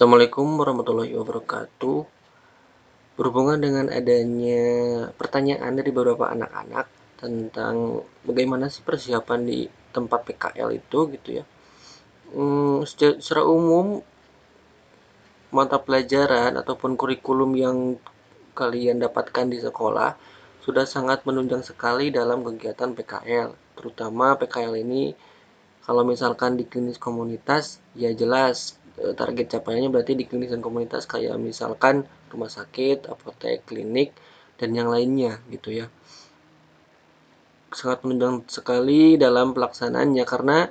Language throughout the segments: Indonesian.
Assalamualaikum warahmatullahi wabarakatuh. Berhubungan dengan adanya pertanyaan dari beberapa anak-anak tentang bagaimana sih persiapan di tempat PKL itu gitu ya. Secara umum mata pelajaran ataupun kurikulum yang kalian dapatkan di sekolah sudah sangat menunjang sekali dalam kegiatan PKL. Terutama PKL ini kalau misalkan di klinis komunitas, ya jelas target capaiannya berarti di klinis dan komunitas kayak misalkan rumah sakit, apotek, klinik, dan yang lainnya gitu ya. Sangat menunjang sekali dalam pelaksanaannya karena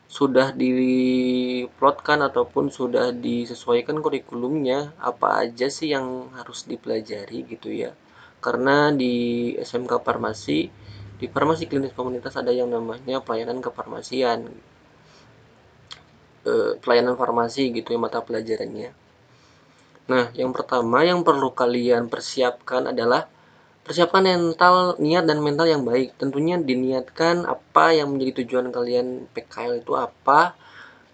sudah diplotkan ataupun sudah disesuaikan kurikulumnya apa aja sih yang harus dipelajari gitu ya. Karena di SMK Farmasi, di farmasi klinis komunitas ada yang namanya pelayanan kefarmasian, pelayanan farmasi gitu ya mata pelajarannya. Nah, yang pertama yang perlu kalian persiapkan adalah persiapkan mental, niat dan mental yang baik. Tentunya diniatkan apa yang menjadi tujuan kalian PKL itu apa.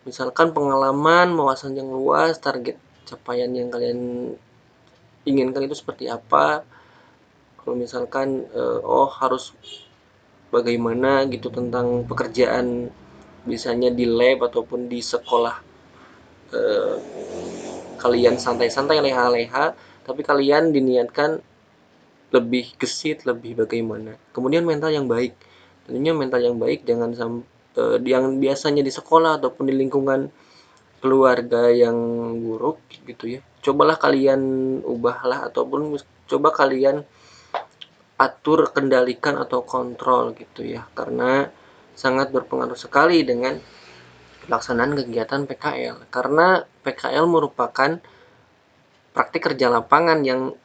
Misalkan pengalaman, wawasan yang luas, target capaian yang kalian inginkan itu seperti apa. Kalau misalkan harus bagaimana gitu tentang pekerjaan, misalnya di lab ataupun di sekolah kalian santai-santai leha-leha, tapi kalian diniatkan lebih gesit, lebih bagaimana. Kemudian mental yang baik, tentunya mental yang baik jangan yang biasanya di sekolah ataupun di lingkungan keluarga yang buruk gitu ya, cobalah kalian ubahlah ataupun coba kalian atur, kendalikan atau kontrol gitu ya, karena sangat berpengaruh sekali dengan pelaksanaan kegiatan PKL, karena PKL merupakan praktik kerja lapangan yang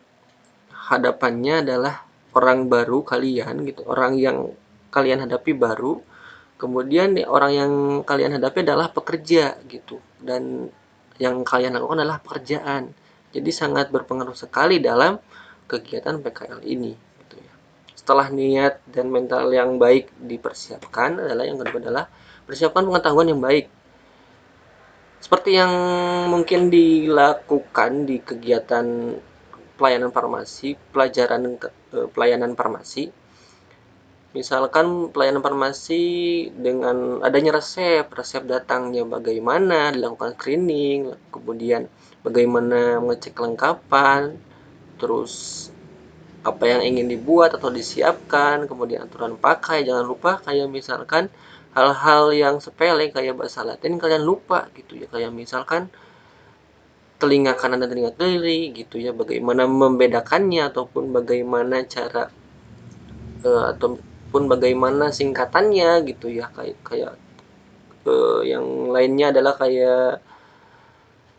hadapannya adalah orang baru kalian gitu, orang yang kalian hadapi baru, kemudian orang yang kalian hadapi adalah pekerja gitu, dan yang kalian lakukan adalah pekerjaan. Jadi sangat berpengaruh sekali dalam kegiatan PKL ini gitu ya. Setelah niat dan mental yang baik dipersiapkan, adalah yang kedua adalah persiapkan pengetahuan yang baik. Seperti yang mungkin dilakukan di kegiatan pelayanan farmasi, pelayanan farmasi. Misalkan pelayanan farmasi dengan adanya resep datangnya bagaimana, dilakukan screening, kemudian bagaimana mengecek kelengkapan, terus apa yang ingin dibuat atau disiapkan, kemudian aturan pakai, jangan lupa kayak misalkan hal-hal yang sepele kayak bahasa Latin kalian lupa gitu ya, kayak misalkan telinga kanan dan telinga kiri gitu ya, bagaimana membedakannya ataupun bagaimana cara ataupun bagaimana singkatannya gitu ya, kayak yang lainnya adalah kayak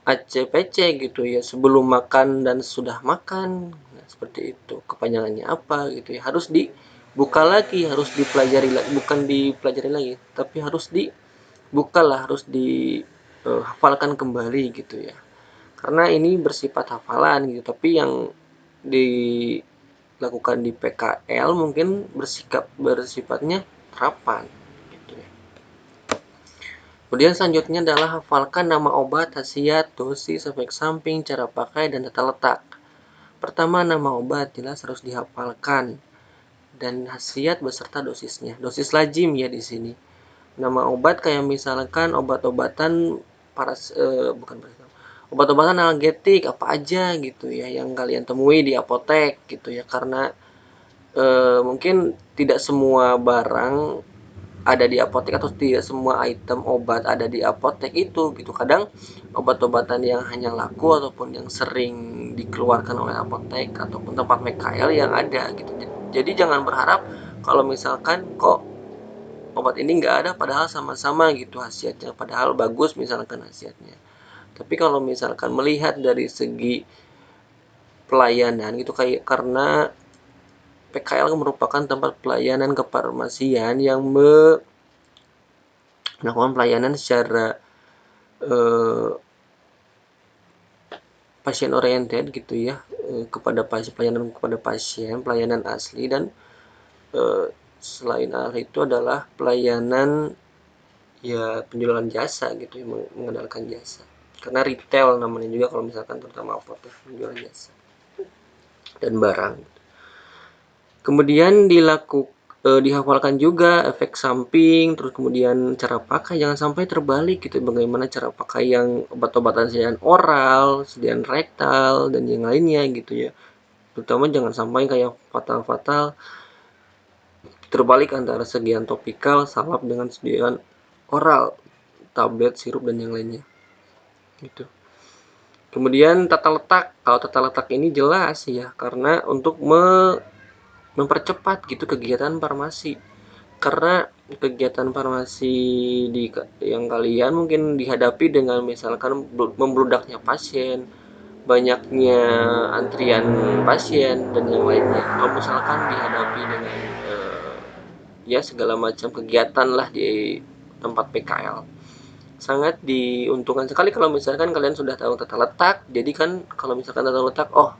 ACPC gitu ya, sebelum makan dan sudah makan. Nah, seperti itu kepanjangannya apa gitu ya, harus dibuka lagi, harus dipelajari lagi, bukan dipelajari lagi tapi harus dibuka lah, harus dihafalkan kembali gitu ya, karena ini bersifat hafalan gitu, tapi yang dilakukan di PKL mungkin bersifatnya terapan gitu ya. Kemudian selanjutnya adalah hafalkan nama obat, khasiat, dosis, efek samping, cara pakai, dan tata letak. Pertama, nama obat jelas harus dihafalkan dan khasiat beserta dosisnya. Dosis lazim ya di sini. Nama obat kayak misalkan obat-obatan bukan obat-obatan analgetik apa aja gitu ya yang kalian temui di apotek gitu ya, karena mungkin tidak semua barang ada di apotek atau tidak semua item obat ada di apotek itu gitu. Kadang obat-obatan yang hanya laku ataupun yang sering dikeluarkan oleh apotek ataupun tempat PKL yang ada gitu. Jadi jangan berharap kalau misalkan kok obat ini nggak ada padahal sama-sama gitu khasiatnya, padahal bagus misalkan khasiatnya. Tapi kalau misalkan melihat dari segi pelayanan gitu, kayak karena PKL merupakan tempat pelayanan kefarmasian yang melakukan pelayanan secara pasien oriented gitu ya, kepada pelayanan kepada pasien, pelayanan asli, dan selain hal itu adalah pelayanan ya penjualan jasa gitu ya, mengandalkan jasa. karena retail namanya juga kalau misalkan terutama apotek menjual jasa dan barang. Kemudian dihafalkan juga efek samping, terus kemudian cara pakai, jangan sampai terbalik gitu, bagaimana cara pakai yang obat-obatan sediaan oral, sediaan rektal, dan yang lainnya gitu ya. Terutama jangan sampai kayak fatal-fatal terbalik antara sediaan topikal salap dengan sediaan oral, tablet, sirup, dan yang lainnya gitu. Kemudian tata letak, kalau tata letak ini jelas ya, karena untuk mempercepat gitu kegiatan farmasi, karena kegiatan farmasi yang kalian mungkin dihadapi dengan misalkan membludaknya pasien, banyaknya antrian pasien, dan yang lainnya. Kalau misalkan dihadapi dengan ya segala macam kegiatan lah di tempat PKL, sangat diuntungkan sekali kalau misalkan kalian sudah tahu tata letak. Jadi kan kalau misalkan tata letak, oh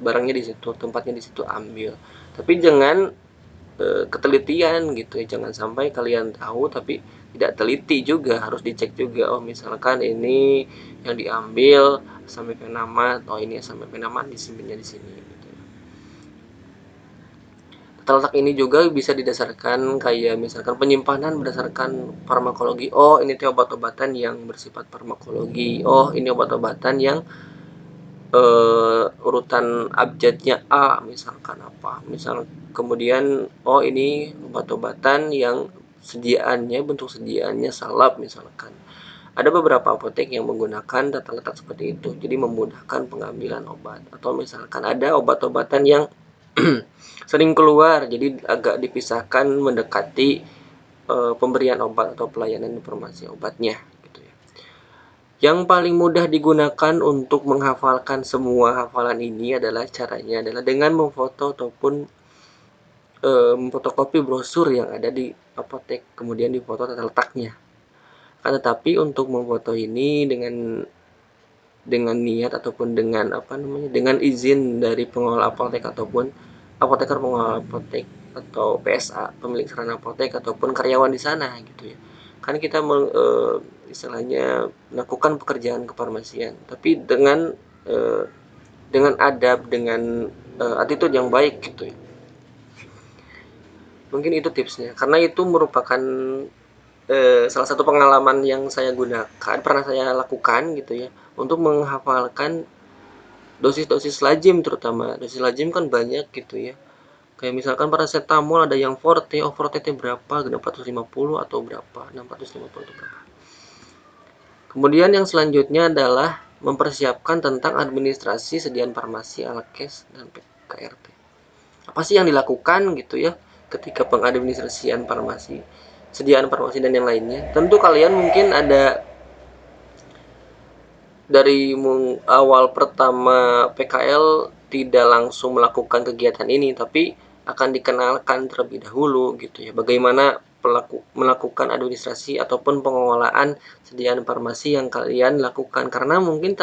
barangnya di situ, tempatnya di situ, ambil. Tapi jangan ketelitian gitu ya, jangan sampai kalian tahu tapi tidak teliti juga, harus dicek juga. Oh misalkan ini yang diambil sampai penamat, oh ini sampai penamat disimpannya di sini gitu. Tata letak ini juga bisa didasarkan kayak misalkan penyimpanan berdasarkan farmakologi. Oh ini tuh obat-obatan yang bersifat farmakologi, oh ini obat-obatan yang urutan abjadnya A misalkan apa, misal kemudian oh ini obat-obatan yang bentuk sediaannya salap misalkan. Ada beberapa apotek yang menggunakan tata letak seperti itu, jadi memudahkan pengambilan obat. Atau misalkan ada obat-obatan yang sering keluar, jadi agak dipisahkan mendekati pemberian obat atau pelayanan informasi obatnya gitu ya. Yang paling mudah digunakan untuk menghafalkan semua hafalan ini adalah caranya adalah dengan memfoto ataupun memfotokopi brosur yang ada di apotek, kemudian difoto tata letaknya. Tetapi untuk memfoto ini dengan niat ataupun dengan izin dari pengelola apotek ataupun apoteker pengelola apotek atau PSA, pemilik sarana apotek ataupun karyawan di sana gitu ya. Kan kita istilahnya melakukan pekerjaan kefarmasian, tapi dengan adab, dengan attitude yang baik gitu ya. Mungkin itu tipsnya, karena itu merupakan salah satu pengalaman yang saya pernah saya lakukan gitu ya, untuk menghafalkan dosis-dosis lazim. Terutama dosis lazim kan banyak gitu ya, kayak misalkan paracetamol ada yang forte, oh forte berapa, 450 atau berapa, 650 atau berapa. Kemudian yang selanjutnya adalah mempersiapkan tentang administrasi sediaan farmasi, alkes, dan KRT. Apa sih yang dilakukan gitu ya ketika pengadministrasian farmasi, sediaan farmasi dan yang lainnya. Tentu kalian mungkin ada dari awal pertama PKL tidak langsung melakukan kegiatan ini, tapi akan dikenalkan terlebih dahulu gitu ya, bagaimana melakukan administrasi ataupun pengelolaan sediaan farmasi yang kalian lakukan, karena mungkin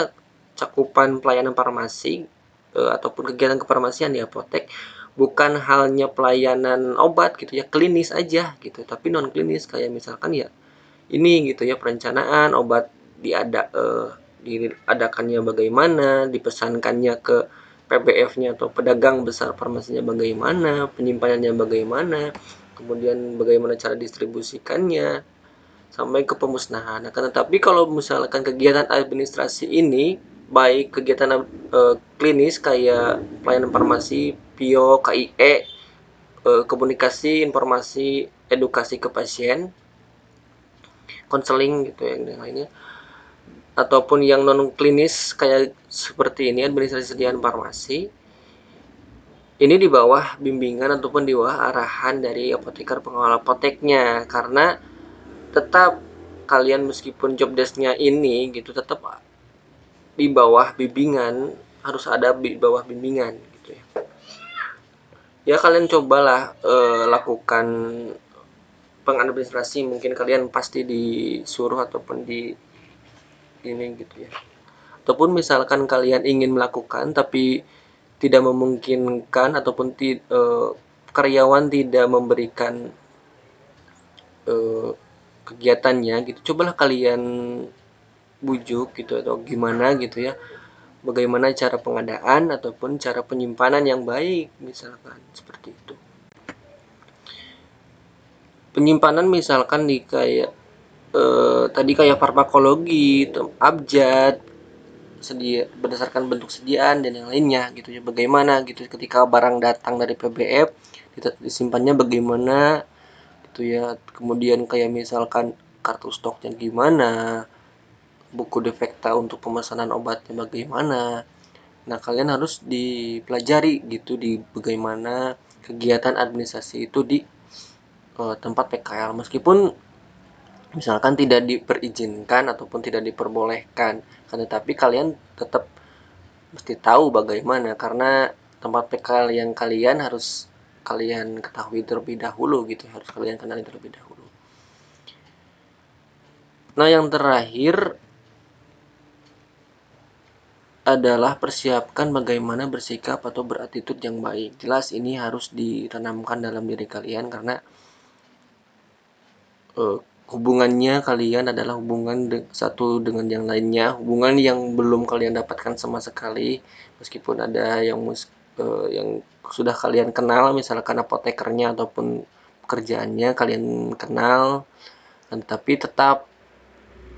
cakupan pelayanan farmasi ataupun kegiatan kefarmasian di apotek bukan hanya pelayanan obat gitu ya, klinis aja gitu, tapi non klinis kayak misalkan ya ini gitu ya, perencanaan obat diadakannya bagaimana, dipesankannya ke PBF-nya atau pedagang besar farmasinya bagaimana, penyimpanannya bagaimana, kemudian bagaimana cara distribusikannya sampai ke pemusnahan. Akan tetapi kalau misalkan kegiatan administrasi ini baik kegiatan klinis kayak pelayanan farmasi, PIO, KIE, komunikasi, informasi, edukasi ke pasien, konseling gitu ya, yang lainnya, ataupun yang non klinis kayak seperti ini administrasi sediaan farmasi, ini di bawah bimbingan ataupun di bawah arahan dari apoteker pengelola apoteknya, karena tetap kalian meskipun job desknya ini gitu tetap di bawah bimbingan, harus ada di bawah bimbingan gitu ya. Ya kalian cobalah lakukan pengadministrasi, mungkin kalian pasti disuruh ataupun di ini gitu ya. Ataupun misalkan kalian ingin melakukan tapi tidak memungkinkan ataupun karyawan tidak memberikan kegiatannya gitu, cobalah kalian bujuk gitu atau gimana gitu ya, bagaimana cara pengadaan ataupun cara penyimpanan yang baik, misalkan seperti itu. Penyimpanan misalkan di kayak tadi kayak farmakologi, abjad, berdasarkan bentuk sediaan dan yang lainnya gitu ya, bagaimana gitu ketika barang datang dari PBF disimpannya bagaimana gitu ya, kemudian kayak misalkan kartu stoknya gimana, buku defekta untuk pemesanan obatnya bagaimana. Nah, kalian harus dipelajari gitu di bagaimana kegiatan administrasi itu di tempat PKL, meskipun misalkan tidak diperizinkan ataupun tidak diperbolehkan, kan tetapi kalian tetap mesti tahu bagaimana, karena tempat PKL yang kalian harus kalian ketahui terlebih dahulu gitu, harus kalian kenali terlebih dahulu. Nah, yang terakhir adalah persiapkan bagaimana bersikap atau berattitude yang baik. Jelas ini harus ditanamkan dalam diri kalian, karena hubungannya kalian adalah hubungan satu dengan yang lainnya, hubungan yang belum kalian dapatkan sama sekali, meskipun ada yang sudah kalian kenal, misalkan apotekernya ataupun pekerjaannya kalian kenal, tetapi tetap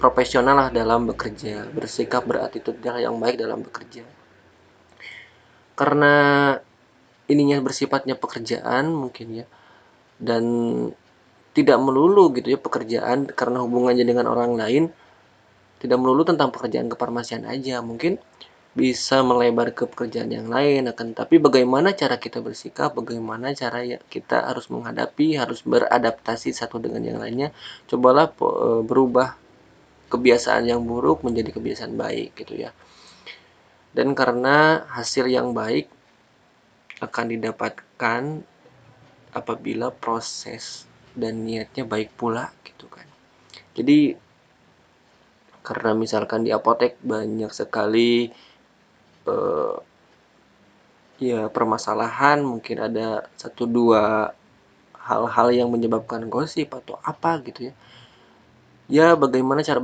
profesional lah dalam bekerja, bersikap berattitude yang baik dalam bekerja. Karena ininya bersifatnya pekerjaan mungkin ya, dan tidak melulu gitu ya pekerjaan, karena hubungannya dengan orang lain tidak melulu tentang pekerjaan kefarmasian aja, mungkin bisa melebar ke pekerjaan yang lain. Akan tapi bagaimana cara kita bersikap, bagaimana cara kita harus menghadapi, harus beradaptasi satu dengan yang lainnya, cobalah berubah kebiasaan yang buruk menjadi kebiasaan baik gitu ya. Dan karena hasil yang baik akan didapatkan apabila proses dan niatnya baik pula gitu kan. Jadi karena misalkan di apotek banyak sekali ya permasalahan, mungkin ada 1-2 hal-hal yang menyebabkan gosip atau apa gitu ya. Ya bagaimana cara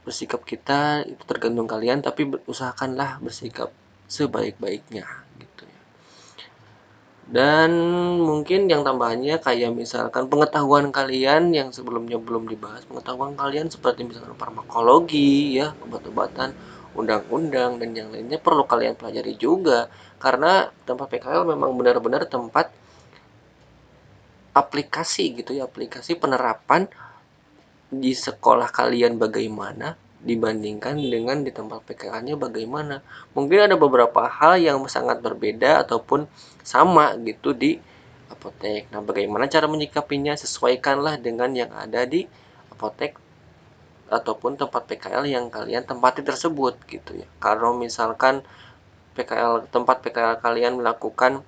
bersikap kita itu tergantung kalian, tapi usahakanlah bersikap sebaik-baiknya gitu ya. Dan mungkin yang tambahannya kayak misalkan pengetahuan kalian yang sebelumnya belum dibahas, pengetahuan kalian seperti misalkan farmakologi ya, obat-obatan, undang-undang dan yang lainnya perlu kalian pelajari juga, karena tempat PKL memang benar-benar tempat aplikasi gitu ya, aplikasi penerapan di sekolah kalian bagaimana dibandingkan dengan di tempat PKL-nya bagaimana. Mungkin ada beberapa hal yang sangat berbeda ataupun sama gitu di apotek. Nah, bagaimana cara menyikapinya? Sesuaikanlah dengan yang ada di apotek ataupun tempat PKL yang kalian tempati tersebut gitu ya. Kalau misalkan tempat PKL kalian melakukan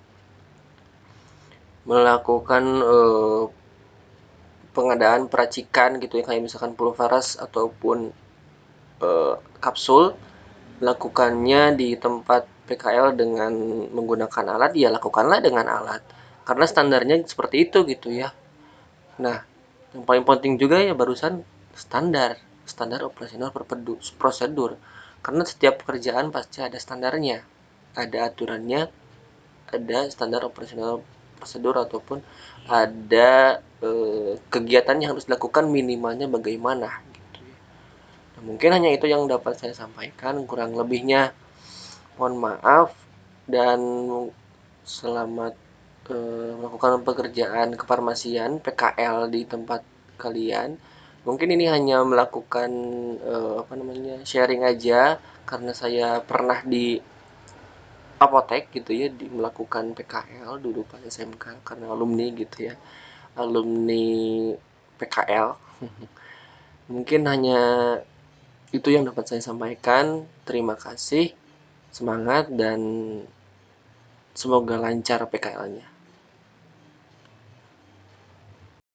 pengadaan peracikan gitu ya, kayak misalkan pulvaras ataupun kapsul, lakukannya di tempat PKL dengan menggunakan alat, ya lakukanlah dengan alat, karena standarnya seperti itu gitu ya. Nah, yang paling penting juga ya barusan standar operasional prosedur, karena setiap pekerjaan pasti ada standarnya, ada aturannya, ada standar operasional prosedur ataupun ada kegiatan yang harus dilakukan minimalnya bagaimana gitu ya. Nah, mungkin hanya itu yang dapat saya sampaikan, kurang lebihnya mohon maaf, dan selamat melakukan pekerjaan kefarmasian PKL di tempat kalian. Mungkin ini hanya melakukan sharing aja, karena saya pernah di apotek gitu ya, melakukan PKL dulu pas SMK karena alumni gitu ya, alumni PKL. Mungkin hanya itu yang dapat saya sampaikan. Terima kasih, semangat, dan semoga lancar PKL-nya.